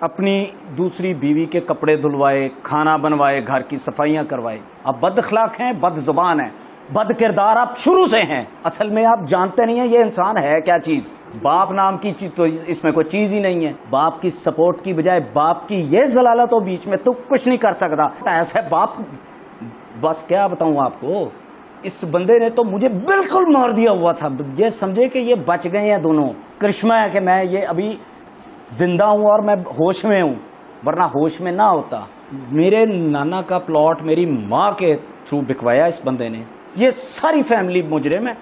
اپنی دوسری بیوی کے کپڑے دھلوائے, کھانا بنوائے, گھر کی صفائیاں کروائے. آپ بد اخلاق ہیں, بد زبان ہیں, بد کردار آپ شروع سے ہیں. اصل میں آپ جانتے نہیں ہیں یہ انسان ہے کیا چیز. باپ نام کی چیز تو اس میں کوئی چیز ہی نہیں ہے. باپ کی سپورٹ کی بجائے باپ کی یہ ضلالت ہو بیچ میں, تو کچھ نہیں کر سکتا. ایسا باپ, بس کیا بتاؤں آپ کو. اس بندے نے تو مجھے بالکل مار دیا ہوا تھا. یہ سمجھے کہ یہ بچ گئے ہیں دونوں. کرشمہ ہے کہ میں یہ ابھی زندہ ہوں اور میں ہوش میں ہوں, ورنہ ہوش میں نہ ہوتا. میرے نانا کا پلاٹ میری ماں کے تھرو بکوایا اس بندے نے. یہ ساری فیملی مجرم ہے.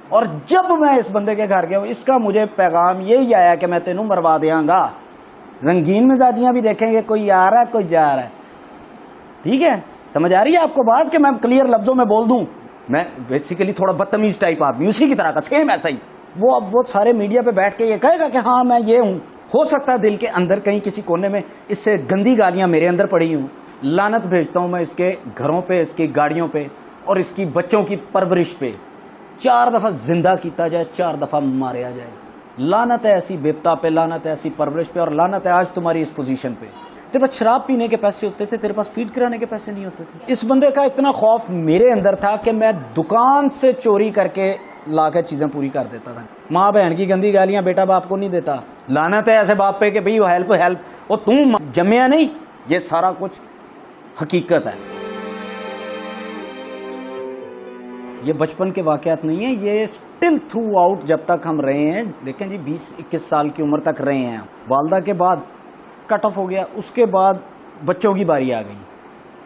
اور جب میں اس بندے کے گھر گیا, اس کا مجھے پیغام یہی آیا کہ میں تینوں مروا دیاں گا. رنگین مزاجیاں بھی دیکھیں گے, کوئی آ رہا ہے کوئی جا رہا ہے. ٹھیک ہے, سمجھ آ رہی ہے آپ کو بات, کہ میں کلیئر لفظوں میں بول دوں. میں بیسیکلی تھوڑا بدتمیز ٹائپ آدمی, اسی کی طرح کا سیم ایسا ہی. وہ اب وہ سارے میڈیا پہ بیٹھ کے یہ کہے گا کہ ہاں میں یہ ہوں. ہو سکتا ہے دل کے اندر کہیں کسی کونے میں اس سے گندی گالیاں میرے اندر پڑی ہوں. لعنت بھیجتا ہوں میں اس کے گھروں پہ, اس کی گاڑیوں پہ, اور اس کی بچوں کی پرورش پہ. 4 دفعہ زندہ کیتا جائے, 4 دفعہ ماریا جائے. لعنت ہے ایسی بیپتا پہ, لعنت ہے ایسی پرورش پہ, اور لعنت ہے آج تمہاری اس پوزیشن پہ. تیرے پاس شراب پینے کے پیسے ہوتے تھے, تیرے پاس فیڈ کرانے کے پیسے نہیں ہوتے تھے. اس بندے کا اتنا خوف میرے اندر تھا کہ میں دکان سے چوری کر کے لا کے چیزیں پوری کر دیتا تھا. ماں بہن کی گندی گالیاں بیٹا باپ کو نہیں دیتا. لعنت ہے ایسے باپ پہ کہ بھئی ہیلپ ہیلپ, وہ تم جمیا نہیں. یہ سارا کچھ حقیقت ہے. یہ بچپن کے واقعات نہیں ہیں, یہ اسٹل تھرو آؤٹ جب تک ہم رہے ہیں. دیکھیں جی 20-21 سال کی عمر تک رہے ہیں. والدہ کے بعد کٹ آف ہو گیا, اس کے بعد بچوں کی باری آ گئی.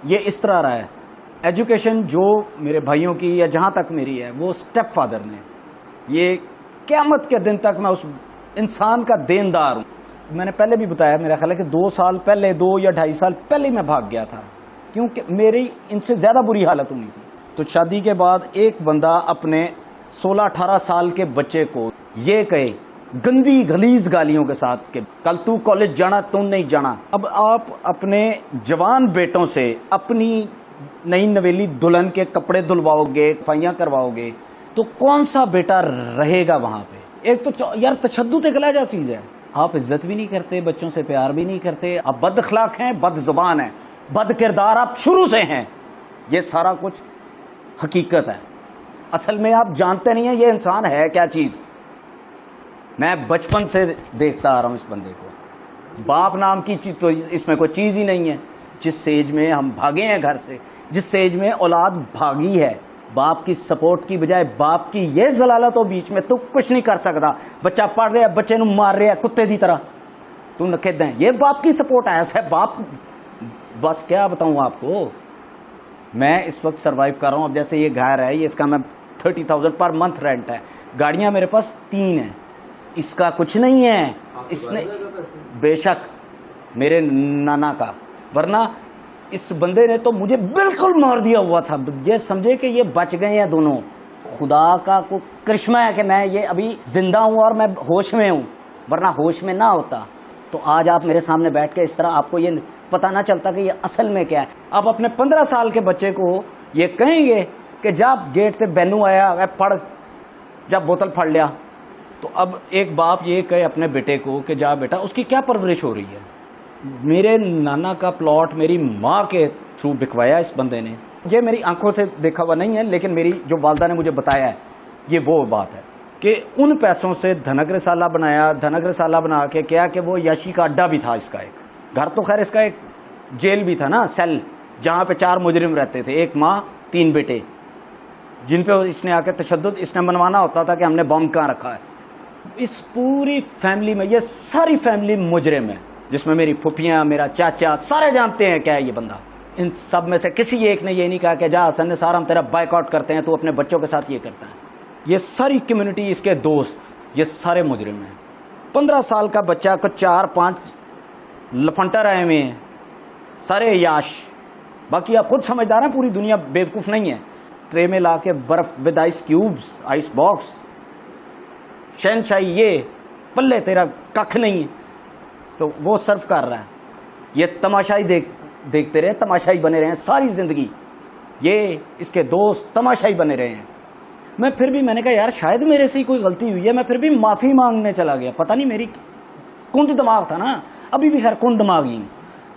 یہ اس طرح رہا ہے. ایجوکیشن جو میرے بھائیوں کی یا جہاں تک میری ہے, وہ اسٹیپ فادر نے. یہ قیامت کے دن تک میں اس انسان کا دیندار ہوں. میں نے پہلے بھی بتایا, میرا خیال ہے کہ 2 سال پہلے, 2 یا 2.5 سال پہلے میں بھاگ گیا تھا, کیونکہ میری ان سے زیادہ بری حالت ہونی تھی. تو شادی کے بعد ایک بندہ اپنے 16-18 سال کے بچے کو یہ کہے گندی غلیظ گالیوں کے ساتھ کہ کل تو کالج جانا, تو نہیں جانا. اب آپ اپنے جوان بیٹوں سے اپنی نئی نویلی دلہن کے کپڑے دھلواؤ گے, صفائیاں کرواؤ گے, تو کون سا بیٹا رہے گا وہاں پہ. ایک تو یار تشدد ایک علیحدہ چیز ہے. آپ عزت بھی نہیں کرتے, بچوں سے پیار بھی نہیں کرتے, آپ بد اخلاق ہیں, بد زبان ہیں, بد کردار آپ شروع سے ہیں. یہ سارا کچھ حقیقت ہے. اصل میں آپ جانتے نہیں ہیں یہ انسان ہے کیا چیز. میں بچپن سے دیکھتا آ رہا ہوں اس بندے کو. باپ نام کی چیز تو اس میں کوئی چیز ہی نہیں ہے. جس سیج میں ہم بھاگے ہیں گھر سے, جس سیج میں اولاد بھاگی ہے, باپ کی سپورٹ کی بجائے باپ کی یہ ضلالت ہو بیچ میں, تو کچھ نہیں کر سکتا. بچہ پڑھ رہا ہے, بچے نو مار رہا ہے کتے دی طرح, تو نکھے دیں. یہ باپ کی سپورٹ ہے. ایسا ہے باپ, بس کیا بتاؤں آپ کو. میں اس وقت سروائیو کر رہا ہوں. اب جیسے یہ گھر ہے, یہ اس کا میں 30,000 پر منتھ رینٹ ہے. گاڑیاں میرے پاس 3 ہیں, اس کا کچھ نہیں ہے. اس نے بے شک میرے نانا کا, ورنہ اس بندے نے تو مجھے بالکل مار دیا ہوا تھا. یہ سمجھے کہ یہ بچ گئے ہیں دونوں. خدا کا کو کرشمہ ہے کہ میں یہ ابھی زندہ ہوں اور میں ہوش میں ہوں, ورنہ ہوش میں نہ ہوتا تو آج آپ میرے سامنے بیٹھ کے اس طرح آپ کو یہ پتہ نہ چلتا کہ یہ اصل میں کیا ہے. آپ اپنے 15 سال کے بچے کو یہ کہیں گے کہ جب گیٹ سے بینو آیا پڑھ, جب بوتل پھڑ لیا, تو اب ایک باپ یہ کہے اپنے بیٹے کو کہ جا بیٹا, اس کی کیا پرورش ہو رہی ہے. میرے نانا کا پلاٹ میری ماں کے تھرو بکوایا اس بندے نے. یہ میری آنکھوں سے دیکھا ہوا نہیں ہے, لیکن میری جو والدہ نے مجھے بتایا ہے یہ وہ بات ہے کہ ان پیسوں سے دھنک رسالہ بنایا. دھنک رسالہ بنا کے کیا کہ وہ یاشی کا اڈا بھی تھا اس کا. ایک گھر تو خیر اس کا ایک جیل بھی تھا نا, سیل, جہاں پہ 4 مجرم رہتے تھے, 1 ماں 3 بیٹے, جن پہ اس نے آ کے تشدد اس نے منوانا ہوتا تھا کہ ہم نے بم کہاں رکھا ہے. اس پوری فیملی میں یہ ساری فیملی مجرم ہے, جس میں میری پھپھیاں, میرا چاچا, سارے جانتے ہیں کیا ہے یہ بندہ. ان سب میں سے کسی ایک نے یہ نہیں کہا کہ جا حسن نثار ہم تیرا بائیک آؤٹ کرتے ہیں, تو اپنے بچوں کے ساتھ یہ کرتا ہے. یہ ساری کمیونٹی, اس کے دوست, یہ سارے مجرم ہیں. 15 سال کا بچہ کو 4-5 لفنٹر آئے ہوئے ہیں, سارے عیاش. باقی آپ خود سمجھدار ہیں, پوری دنیا بیوقوف نہیں ہے. ٹرے میں لا کے برف with ice cubes, ice box, شہنشاہی, یہ پلے تیرا ککھ نہیں ہے, تو وہ سرو کر رہا ہے. یہ تماشائی دیکھتے رہے, تماشائی بنے رہے ہیں ساری زندگی. یہ اس کے دوست تماشائی بنے رہے ہیں. میں پھر بھی, میں نے کہا یار شاید میرے سے ہی کوئی غلطی ہوئی ہے, میں پھر بھی معافی مانگنے چلا گیا. پتہ نہیں میری کند دماغ تھا نا. ابھی بھی خیر کن دماغی ہوں.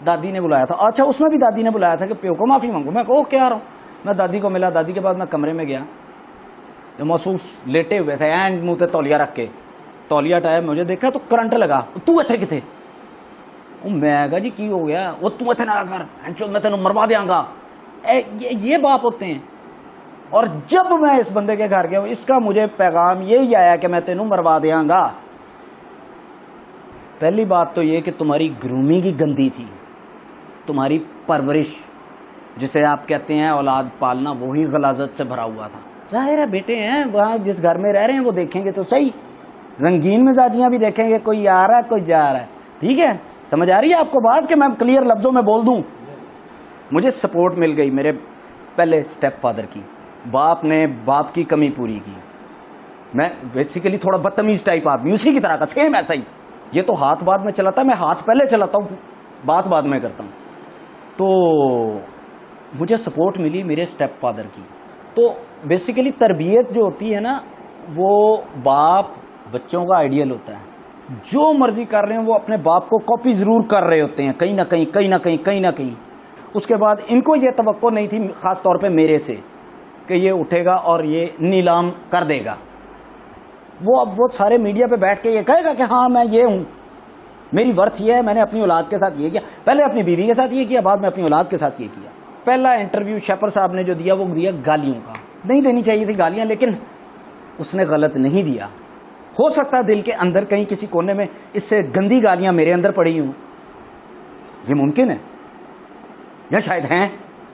دادی نے بلایا تھا. اچھا اس میں بھی دادی نے بلایا تھا کہ پیو کو معافی مانگو. میں کہو کیا رہا ہوں. میں دادی کو ملا. دادی کے بعد میں کمرے میں گیا. جو محسوس لیٹے ہوئے تھے اینڈ منہ تے تولیہ رکھ کے, تولیہ ہٹایا, مجھے دیکھا تو کرنٹ لگا. تو اتنے کتنے؟ میں کہا جی کی ہو گیا؟ وہ تو اتنے نہ کر, میں تینوں مروا دیاں گا. یہ باپ ہوتے ہیں. اور جب میں اس بندے کے گھر گیا, اس کا مجھے پیغام یہی آیا کہ میں تینوں مروا دیاں گا. پہلی بات تو یہ کہ تمہاری گرومنگ ہی گندی تھی, تمہاری پرورش جسے آپ کہتے ہیں اولاد پالنا وہی غلاظت سے بھرا ہوا تھا. ظاہر ہے بیٹے ہیں وہاں جس گھر میں رہ رہے ہیں وہ دیکھیں گے تو صحیح, رنگین مزاجیاں بھی دیکھیں گے, کوئی آ رہا ہے کوئی جا رہا ہے. ٹھیک ہے, سمجھ آ رہی ہے آپ کو بات کہ میں کلیئر لفظوں میں بول دوں؟ مجھے سپورٹ مل گئی میرے پہلے سٹیپ فادر کی. باپ نے باپ کی کمی پوری کی. میں بیسیکلی تھوڑا بدتمیز ٹائپ آدمی, اسی کی طرح کا, سیم ایسا ہی. یہ تو ہاتھ بعد میں چلاتا ہے, میں ہاتھ پہلے چلاتا ہوں, بات بعد میں کرتا ہوں. تو مجھے سپورٹ ملی میرے سٹیپ فادر کی. تو بیسیکلی تربیت جو ہوتی ہے نا, وہ باپ بچوں کا آئیڈیل ہوتا ہے. جو مرضی کر رہے ہیں وہ اپنے باپ کو کاپی ضرور کر رہے ہوتے ہیں, کہیں نہ کہیں کہیں نہ کہیں کہیں نہ کہیں. اس کے بعد ان کو یہ توقع نہیں تھی خاص طور پہ میرے سے کہ یہ اٹھے گا اور یہ نیلام کر دے گا. وہ اب وہ سارے میڈیا پہ بیٹھ کے یہ کہے گا کہ ہاں میں یہ ہوں, میری ورتھ یہ ہے, میں نے اپنی اولاد کے ساتھ یہ کیا, پہلے اپنی بیوی کے ساتھ یہ کیا, بعد میں اپنی اولاد کے ساتھ یہ کیا. پہلا انٹرویو شیپر صاحب نے جو دیا وہ دیا گالیوں کا. نہیں دینی چاہیے تھی گالیاں, لیکن اس نے غلط نہیں دیا. ہو سکتا ہے دل کے اندر کہیں کسی کونے میں اس سے گندی گالیاں میرے اندر پڑی ہوں, یہ ممکن ہے, یا شاید ہیں.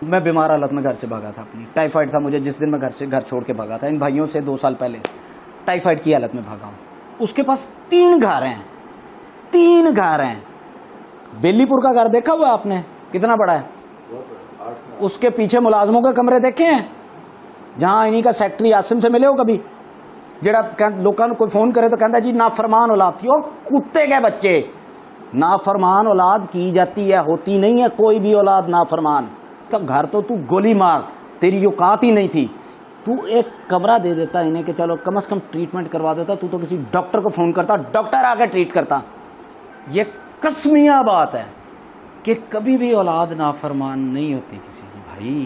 میں بیمار حالت میں گھر سے بھاگا تھا, اپنی ٹائیفائڈ تھا مجھے, جس دن میں گھر چھوڑ کے بھاگا تھا ان بھائیوں سے 2 سال پہلے, ٹائیفائڈ کی حالت میں بھاگا ہوں. اس کے پاس 3 گھر ہیں, 3 گھر ہیں. بیلی پور کا گھر دیکھا ہوا آپ نے, کتنا بڑا ہے؟ اس کے پیچھے ملازموں کے کمرے دیکھے ہیں, جہاں انہی کا سیکٹری عاصم سے ملے ہو کبھی؟ جڑا لوگوں کو کوئی فون کرے تو کہتا ہے جی نافرمان اولاد تھی. اور کتے کے بچے, نافرمان اولاد کی جاتی ہے, ہوتی نہیں ہے کوئی بھی اولاد نافرمان. تب گھر تو گولی مار, تیری اوقات ہی نہیں تھی. تو ایک کمرہ دے دیتا انہیں کہ چلو کم از کم ٹریٹمنٹ کروا دیتا, تو کسی ڈاکٹر کو فون کرتا, ڈاکٹر آ کے ٹریٹ کرتا. یہ قسمیہ بات ہے کہ کبھی بھی اولاد نافرمان نہیں ہوتی کسی کی. بھائی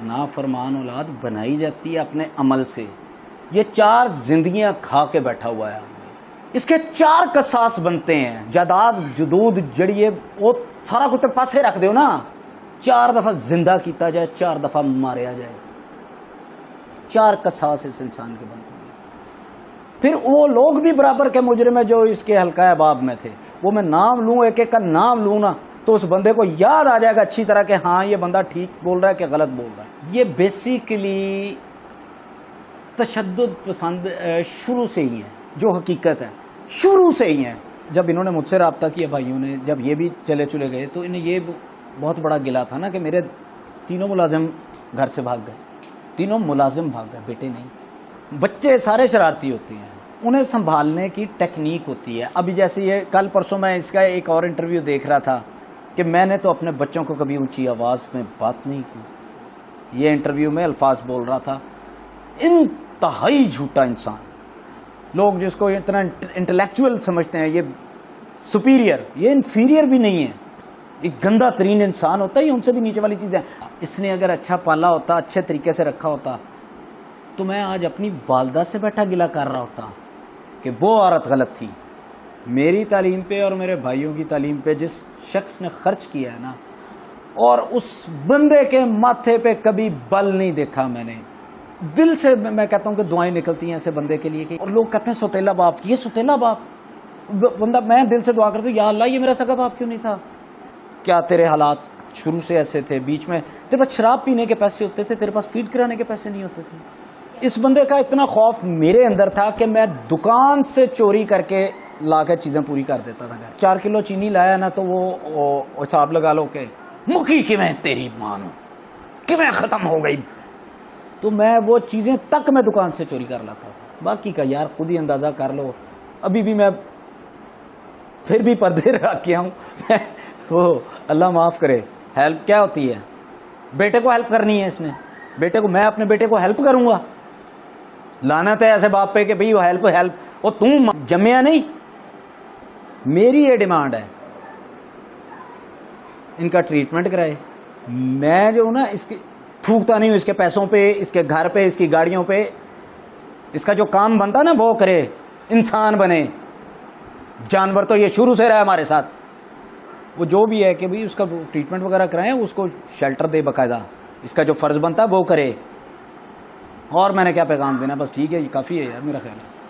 نافرمان اولاد بنائی جاتی ہے اپنے عمل سے. یہ 4 زندگیاں کھا کے بیٹھا ہوا ہے آدمی, اس کے 4 قصاص بنتے ہیں. جداد جدود جڑیے وہ سارا کچھ پاسے رکھ دیو نا, 4 دفعہ زندہ کیتا جائے, 4 دفعہ ماریا جائے. 4 قصاص اس انسان کے بنتے ہیں. پھر وہ لوگ بھی برابر کے مجرم ہیں جو اس کے حلقہ احباب میں تھے. وہ میں نام لوں, ایک ایک کا نام لوں نا, تو اس بندے کو یاد آ جائے گا اچھی طرح کہ ہاں یہ بندہ ٹھیک بول رہا ہے کہ غلط بول رہا ہے. یہ بیسیکلی تشدد پسند شروع سے ہی ہے, جو حقیقت ہے شروع سے ہی ہے. جب انہوں نے مجھ سے رابطہ کیا بھائیوں نے, جب یہ بھی چلے گئے, تو انہیں یہ بہت بڑا گلا تھا نا کہ میرے 3 ملازم گھر سے بھاگ گئے. 3 ملازم بھاگ گئے, بیٹے نہیں. بچے سارے شرارتی ہوتے ہیں, انہیں سنبھالنے کی ٹیکنیک ہوتی ہے. ابھی جیسے یہ کل پرسوں میں اس کا ایک اور انٹرویو دیکھ رہا تھا کہ میں نے تو اپنے بچوں کو کبھی اونچی آواز میں بات نہیں کی. یہ انٹرویو میں الفاظ بول رہا تھا. انتہائی جھوٹا انسان. لوگ جس کو اتنا انٹلیکچوئل سمجھتے ہیں, یہ سپیریئر, یہ انفیریئر بھی نہیں ہے. ایک گندا ترین انسان ہوتا ہے, یہ ان سے بھی نیچے والی چیزیں. اس نے اگر اچھا پالا ہوتا, اچھے طریقے سے رکھا ہوتا, تو میں آج اپنی والدہ سے بیٹھا گلا کر رہا ہوتا کہ وہ عورت غلط تھی. میری تعلیم پہ اور میرے بھائیوں کی تعلیم پہ جس شخص نے خرچ کیا ہے نا, اور اس بندے کے ماتھے پہ کبھی بل نہیں دیکھا میں نے. دل سے میں کہتا ہوں کہ دعائیں نکلتی ہیں ایسے بندے کے لیے. اور لوگ کہتے ہیں سوتیلا باپ, یہ سوتیلا باپ بندہ. میں دل سے دعا کرتا ہوں یا اللہ یہ میرا سگا باپ کیوں نہیں تھا. کیا تیرے حالات شروع سے ایسے تھے, بیچ میں تیرے پاس شراب پینے کے پیسے ہوتے تھے, تیرے پاس فیڈ کرانے کے پیسے نہیں ہوتے تھے. اس بندے کا اتنا خوف میرے اندر تھا کہ میں دکان سے چوری کر کے لا کے چیزیں پوری کر دیتا تھا. 4 کلو چینی لایا نا, تو وہ حساب لگا لو کہ مکھی کی میں تیری مانوں کہ میں ختم ہو گئی. تو میں وہ چیزیں تک میں دکان سے چوری کر لاتا تھا. باقی کا یار خود ہی اندازہ کر لو. ابھی بھی میں پھر بھی پردے رکھ کے ہوں. اللہ معاف کرے. ہیلپ کیا ہوتی ہے؟ بیٹے کو ہیلپ کرنی ہے. اس نے بیٹے کو, میں اپنے بیٹے کو ہیلپ کروں گا؟ لعنت ہے ایسے باپ پہ کہ بھئی وہ ہیلپ. اور تم جمیا نہیں. میری یہ ڈیمانڈ ہے ان کا ٹریٹمنٹ کرائے. میں جو ہوں نا اس کی تھوکتا نہیں ہوں اس کے پیسوں پہ, اس کے گھر پہ, اس کی گاڑیوں پہ. اس کا جو کام بنتا نا وہ کرے, انسان بنے. جانور تو یہ شروع سے رہا ہمارے ساتھ. وہ جو بھی ہے کہ بھائی اس کا ٹریٹمنٹ وغیرہ کرائیں, اس کو شیلٹر دے باقاعدہ. اس کا جو فرض بنتا ہے وہ کرے. اور میں نے کیا پیغام دینا, بس ٹھیک ہے, یہ کافی ہے یار میرا خیال ہے.